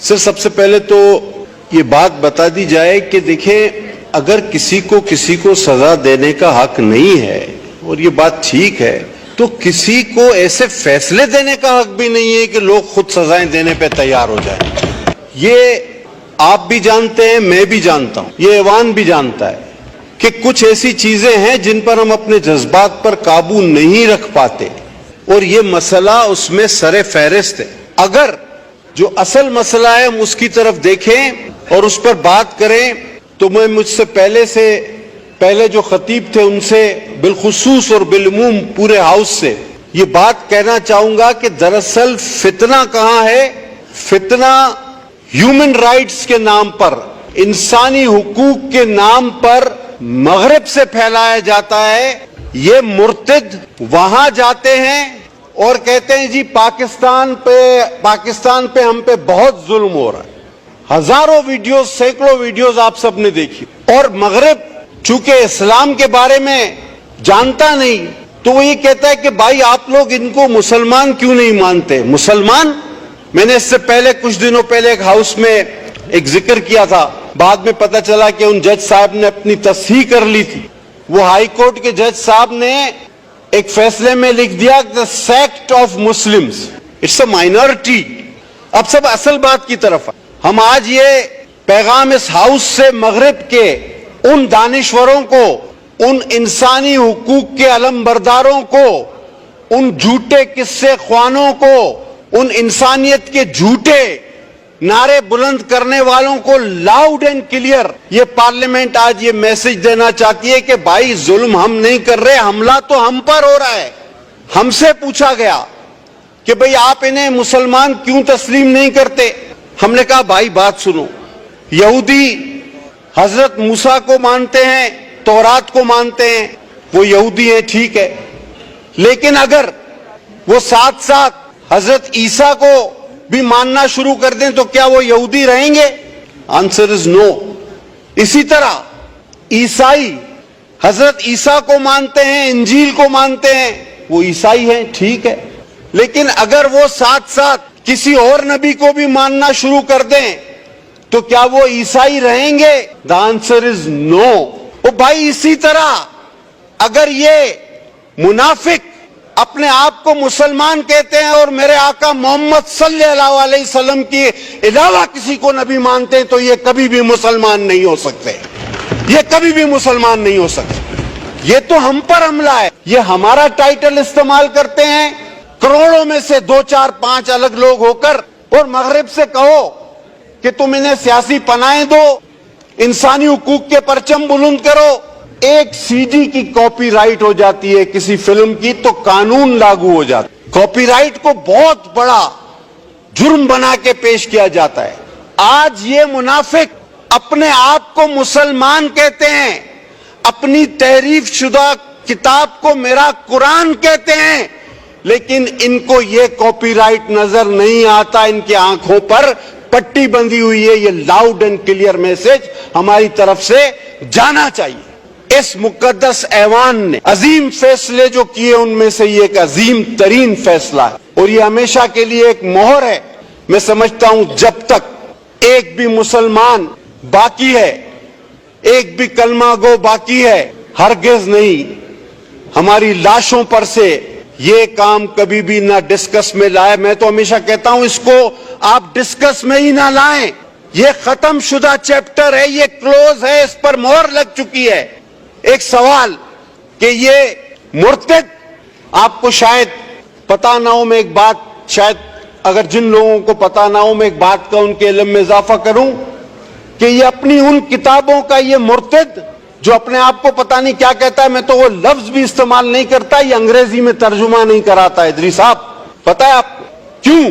سر سب سے پہلے تو یہ بات بتا دی جائے کہ دیکھیں اگر کسی کو سزا دینے کا حق نہیں ہے اور یہ بات ٹھیک ہے تو کسی کو ایسے فیصلے دینے کا حق بھی نہیں ہے کہ لوگ خود سزائیں دینے پہ تیار ہو جائیں. یہ آپ بھی جانتے ہیں, میں بھی جانتا ہوں, یہ ایوان بھی جانتا ہے کہ کچھ ایسی چیزیں ہیں جن پر ہم اپنے جذبات پر قابو نہیں رکھ پاتے اور یہ مسئلہ اس میں سر فہرست ہے. اگر جو اصل مسئلہ ہے ہم اس کی طرف دیکھیں اور اس پر بات کریں تو میں مجھ سے پہلے جو خطیب تھے ان سے بالخصوص اور بالعموم پورے ہاؤس سے یہ بات کہنا چاہوں گا کہ دراصل فتنہ کہاں ہے؟ فتنہ ہیومن رائٹس کے نام پر, انسانی حقوق کے نام پر مغرب سے پھیلایا جاتا ہے. یہ مرتد وہاں جاتے ہیں اور کہتے ہیں جی پاکستان پہ ہم پہ بہت ظلم ہو رہا ہے. ہزاروں ویڈیوز, سینکڑوں ویڈیوز آپ سب نے دیکھی. اور مغرب چونکہ اسلام کے بارے میں جانتا نہیں تو وہ یہ کہتا ہے کہ بھائی آپ لوگ ان کو مسلمان کیوں نہیں مانتے؟ مسلمان, میں نے اس سے پہلے کچھ دنوں پہلے ایک ہاؤس میں ایک ذکر کیا تھا, بعد میں پتہ چلا کہ ان جج صاحب نے اپنی تصحیح کر لی تھی. وہ ہائی کورٹ کے جج صاحب نے ایک فیصلے میں لکھ دیا the sect of Muslims it's a minority. اب سب اصل بات کی طرف ہم آج یہ پیغام اس ہاؤس سے مغرب کے ان دانشوروں کو, ان انسانی حقوق کے علمبرداروں کو, ان جھوٹے قصے خوانوں کو, ان انسانیت کے جھوٹے نعرے بلند کرنے والوں کو لاؤڈ اینڈ کلیئر یہ پارلیمنٹ آج یہ میسج دینا چاہتی ہے کہ بھائی ظلم ہم نہیں کر رہے, حملہ تو ہم پر ہو رہا ہے. ہم سے پوچھا گیا کہ بھئی آپ انہیں مسلمان کیوں تسلیم نہیں کرتے؟ ہم نے کہا بھائی بات سنو, یہودی حضرت موسیٰ کو مانتے ہیں, تورات کو مانتے ہیں, وہ یہودی ہیں ٹھیک ہے, لیکن اگر وہ ساتھ ساتھ حضرت عیسیٰ کو بھی ماننا شروع کر دیں تو کیا وہ یہودی رہیں گے؟ آنسر از نو. اسی طرح عیسائی حضرت عیسیٰ کو مانتے ہیں, انجیل کو مانتے ہیں, وہ عیسائی ہیں ٹھیک ہے, لیکن اگر وہ ساتھ ساتھ کسی اور نبی کو بھی ماننا شروع کر دیں تو کیا وہ عیسائی رہیں گے؟ The answer is no. او بھائی اسی طرح اگر یہ منافق اپنے آپ کو مسلمان کہتے ہیں اور میرے آقا محمد صلی اللہ علیہ وسلم کی علاوہ کسی کو نبی مانتے ہیں تو یہ کبھی بھی مسلمان نہیں ہو سکتے, یہ کبھی بھی مسلمان نہیں ہو سکتے. یہ تو ہم پر حملہ ہے, یہ ہمارا ٹائٹل استعمال کرتے ہیں کروڑوں میں سے 2 4 5 الگ لوگ ہو کر, اور مغرب سے کہو کہ تم انہیں سیاسی پناہیں دو, انسانی حقوق کے پرچم بلند کرو. ایک سی ڈی کی کاپی رائٹ ہو جاتی ہے کسی فلم کی تو قانون لاگو ہو جاتا ہے. کاپی رائٹ کو بہت بڑا جرم بنا کے پیش کیا جاتا ہے. آج یہ منافق اپنے آپ کو مسلمان کہتے ہیں, اپنی تحریف شدہ کتاب کو میرا قرآن کہتے ہیں, لیکن ان کو یہ کاپی رائٹ نظر نہیں آتا, ان کی آنکھوں پر پٹی بندھی ہوئی ہے. یہ لاؤڈ اینڈ کلیئر میسج ہماری طرف سے جانا چاہیے. اس مقدس ایوان نے عظیم فیصلے جو کیے ان میں سے یہ ایک عظیم ترین فیصلہ ہے, اور یہ ہمیشہ کے لیے ایک مہر ہے. میں سمجھتا ہوں جب تک ایک بھی مسلمان باقی ہے, ایک بھی کلمہ گو باقی ہے, ہرگز نہیں ہماری لاشوں پر سے یہ کام کبھی بھی نہ ڈسکس میں لائے. میں تو ہمیشہ کہتا ہوں اس کو آپ ڈسکس میں ہی نہ لائیں. یہ ختم شدہ چیپٹر ہے, یہ کلوز ہے, اس پر مہر لگ چکی ہے. ایک سوال کہ یہ مرتد, آپ کو شاید پتا نہ ہو, میں ایک بات شاید اگر جن لوگوں کو پتا نہ ہو میں ایک بات کا ان کے علم میں اضافہ کروں کہ یہ اپنی ان کتابوں کا یہ مرتد جو اپنے آپ کو پتا نہیں کیا کہتا ہے, میں تو وہ لفظ بھی استعمال نہیں کرتا, یہ انگریزی میں ترجمہ نہیں کراتا. ادریس صاحب پتا ہے آپ کیوں؟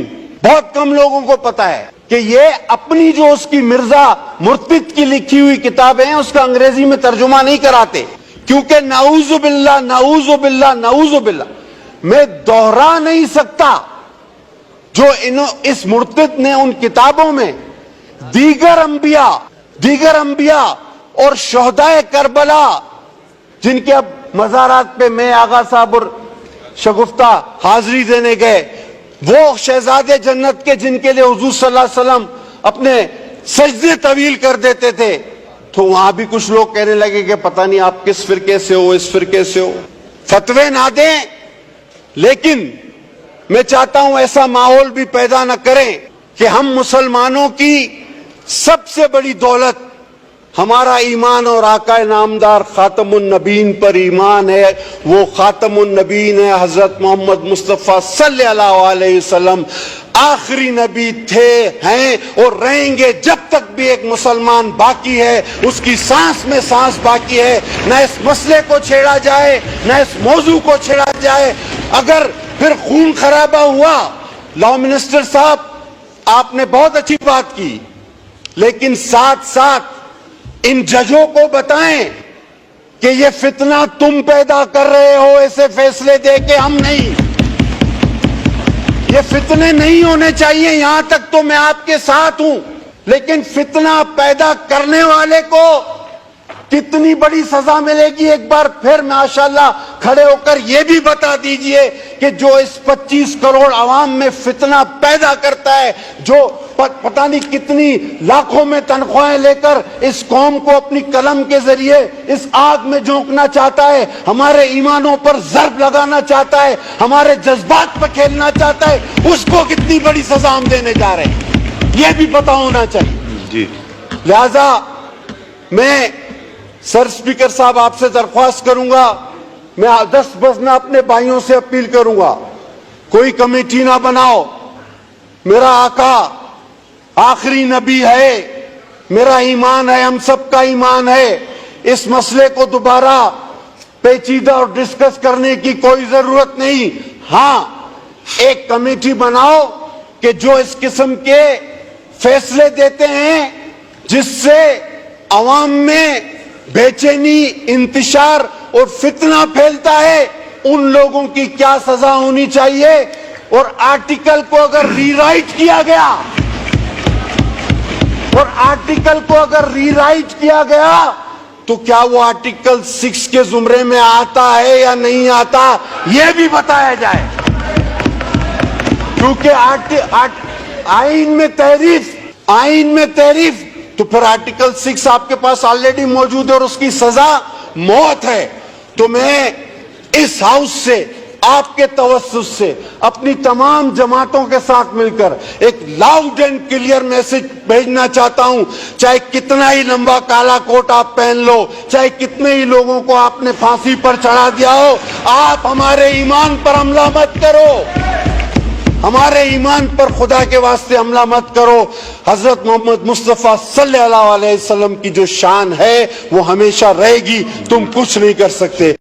بہت کم لوگوں کو پتا ہے کہ یہ اپنی جو اس کی مرزا مرتد کی لکھی ہوئی کتابیں ہیں اس کا انگریزی میں ترجمہ نہیں کراتے, کیونکہ نعوذ باللہ نعوذ باللہ نعوذ باللہ میں دوہرا نہیں سکتا جو اس مرتد نے ان کتابوں میں دیگر انبیاء اور شہدائے کربلا جن کے اب مزارات پہ میں آغا صاحب اور شگفتہ حاضری دینے گئے, وہ شہزادے جنت کے جن کے لیے حضور صلی اللہ علیہ وسلم اپنے سجدے طویل کر دیتے تھے تو وہاں بھی کچھ لوگ کہنے لگے کہ پتہ نہیں آپ کس فرقے سے ہو، اس فرقے سے ہو. فتوے نہ دیں، لیکن میں چاہتا ہوں ایسا ماحول بھی پیدا نہ کریں کہ ہم مسلمانوں کی سب سے بڑی دولت ہمارا ایمان اور آقا نامدار خاتم النبیین پر ایمان ہے. وہ خاتم النبیین ہے حضرت محمد مصطفیٰ صلی اللہ علیہ وسلم. آخری نبی تھے، ہیں اور رہیں گے جب تک بھی ایک مسلمان باقی ہے، اس کی سانس میں سانس باقی ہے. نہ اس مسئلے کو چھیڑا جائے، نہ اس موضوع کو چھیڑا جائے. اگر پھر خون خرابہ ہوا، لا منسٹر صاحب آپ نے بہت اچھی بات کی، لیکن ساتھ ساتھ ان ججوں کو بتائیں کہ یہ فتنہ تم پیدا کر رہے ہو، ایسے فیصلے دے کے ہم نہیں. یہ فتنے نہیں ہونے چاہیے، یہاں تک تو میں آپ کے ساتھ ہوں، لیکن فتنہ پیدا کرنے والے کو کتنی بڑی سزا ملے گی ایک بار پھر ماشاءاللہ کھڑے ہو کر یہ بھی بتا دیجئے کہ جو اس 25 کروڑ عوام میں فتنہ پیدا کرتا ہے، جو پتہ نہیں کتنی لاکھوں میں تنخواہیں لے کر اس قوم کو اپنی قلم کے ذریعے اس آگ میں جھونکنا چاہتا ہے، ہمارے ایمانوں پر ضرب لگانا چاہتا ہے، ہمارے جذبات پر کھیلنا چاہتا ہے، اس کو کتنی بڑی سزا ہم دینے جا رہے ہیں، یہ بھی پتہ ہونا چاہیے. جی لہذا میں سر اسپیکر صاحب آپ سے درخواست کروں گا، میں 10 بجنا اپنے بھائیوں سے اپیل کروں گا، کوئی کمیٹی نہ بناؤ. میرا آقا آخری نبی ہے، میرا ایمان ہے، ہم سب کا ایمان ہے. اس مسئلے کو دوبارہ پیچیدہ اور ڈسکس کرنے کی کوئی ضرورت نہیں. ہاں ایک کمیٹی بناؤ کہ جو اس قسم کے فیصلے دیتے ہیں جس سے عوام میں بے چینی، انتشار اور فتنہ پھیلتا ہے، ان لوگوں کی کیا سزا ہونی چاہیے. اور آرٹیکل کو اگر ری رائٹ کیا گیا، تو کیا وہ آرٹیکل 6 کے زمرے میں آتا ہے یا نہیں آتا، یہ بھی بتایا جائے. کیونکہ آئین میں تحریف تو پھر آرٹیکل 6 آپ کے پاس آلریڈی موجود ہے اور اس کی سزا موت ہے. تو میں اس ہاؤس سے، آپ کے توسط سے، اپنی تمام جماعتوں کے ساتھ مل کر ایک لاؤڈ اینڈ کلیئر میسج بھیجنا چاہتا ہوں. چاہے کتنا ہی لمبا کالا کوٹ آپ پہن لو، چاہے کتنے ہی لوگوں کو آپ نے پھانسی پر چڑھا دیا ہو، آپ ہمارے ایمان پر حملہ مت کرو، ہمارے ایمان پر خدا کے واسطے حملہ مت کرو. حضرت محمد مصطفیٰ صلی اللہ علیہ وسلم کی جو شان ہے وہ ہمیشہ رہے گی، تم کچھ نہیں کر سکتے.